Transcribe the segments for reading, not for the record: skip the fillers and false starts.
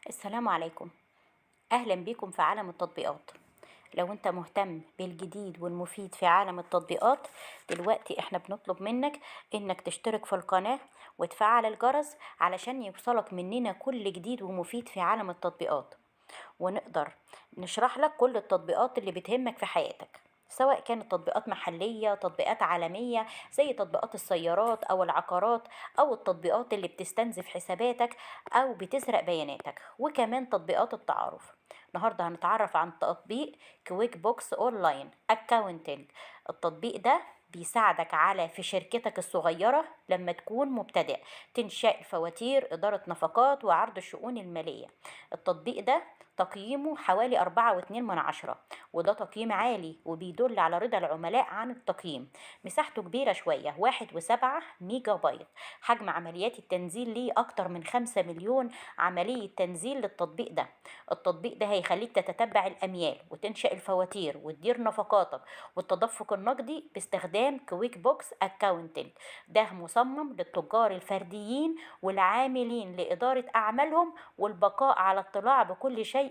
السلام عليكم. أهلا بكم في عالم التطبيقات. لو أنت مهتم بالجديد والمفيد في عالم التطبيقات، دلوقتي احنا بنطلب منك إنك تشترك في القناة وتفعل الجرس علشان يوصلك مننا كل جديد ومفيد في عالم التطبيقات، ونقدر نشرح لك كل التطبيقات اللي بتهمك في حياتك، سواء كانت تطبيقات محلية تطبيقات عالمية زي تطبيقات السيارات أو العقارات، أو التطبيقات اللي بتستنزف حساباتك أو بتسرق بياناتك، وكمان تطبيقات التعارف. النهاردة هنتعرف عن تطبيق كويك بوكس أونلاين أكاونتنج. التطبيق ده بيساعدك على في شركتك الصغيرة لما تكون مبتدئ تنشأ الفواتير، إدارة نفقات، وعرض الشؤون المالية. التطبيق ده تقييمه حوالي 4.2، وده تقييم عالي وبيدل على رضا العملاء عن التقييم. مساحته كبيرة شوية، 1.7 ميجا بايت. حجم عمليات التنزيل ليه أكتر من 5 مليون عملية تنزيل للتطبيق ده. التطبيق ده هيخليك تتتبع الأميال وتنشأ الفواتير وتدير نفقاتك والتدفق النقدي باستخدام كويك بوكس أكاونتنج. ده مصمم للتجار الفرديين والعاملين لإدارة أعمالهم والبقاء على اطلاع بكل شيء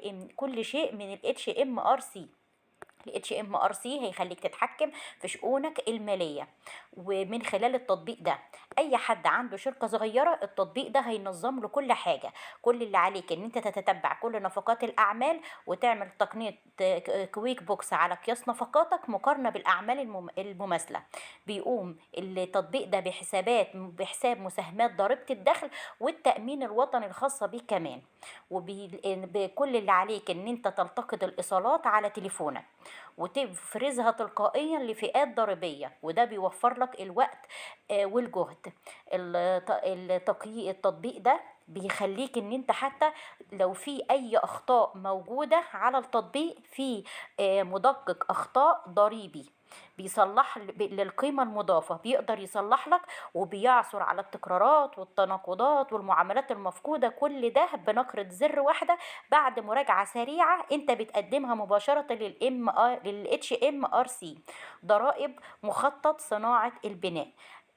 من ال HMRC. ال HMRC هيخليك تتحكم في شؤونك المالية. ومن خلال التطبيق ده اي حد عنده شركة صغيرة التطبيق ده هينظم له كل حاجة. كل اللي عليك ان انت تتتبع كل نفقات الاعمال وتعمل تقنية كويك بوكس على قياس نفقاتك مقارنة بالاعمال المماثلة. بيقوم التطبيق ده بحساب مساهمات ضريبة الدخل والتأمين الوطني الخاصة بيه كمان. وبكل اللي عليك ان انت تلتقط الايصالات على تليفونك وتفرزها تلقائيا لفئات ضريبية، وده بيوفر لك الوقت والجهد. التطبيق ده بيخليك ان انت حتى لو في اي اخطاء موجودة على التطبيق، في مدقق اخطاء ضريبي بيصلح للقيمة المضافة، بيقدر يصلح لك وبيعثر على التكرارات والتناقضات والمعاملات المفقودة، كل ده بنقرة زر واحدة بعد مراجعة سريعة انت بتقدمها مباشرة لل HMRC. ضرائب مخطط صناعة البناء.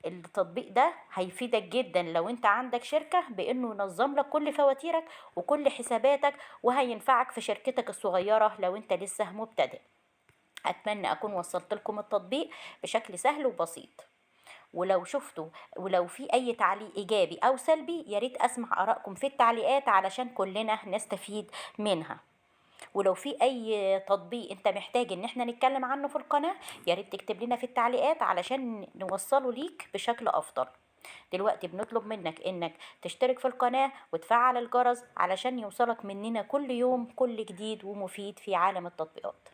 التطبيق ده هيفيدك جدا لو انت عندك شركة بانه ينظم لك كل فواتيرك وكل حساباتك، وهينفعك في شركتك الصغيرة لو انت لسه مبتدئ. اتمنى اكون وصلت لكم التطبيق بشكل سهل وبسيط. ولو في اي تعليق ايجابي او سلبي ياريت اسمع ارائكم في التعليقات علشان كلنا نستفيد منها. ولو في اي تطبيق انت محتاج ان احنا نتكلم عنه في القناة ياريت تكتب لنا في التعليقات علشان نوصله ليك بشكل افضل. دلوقتي بنطلب منك انك تشترك في القناة وتفعل الجرس علشان يوصلك مننا كل يوم كل جديد ومفيد في عالم التطبيقات.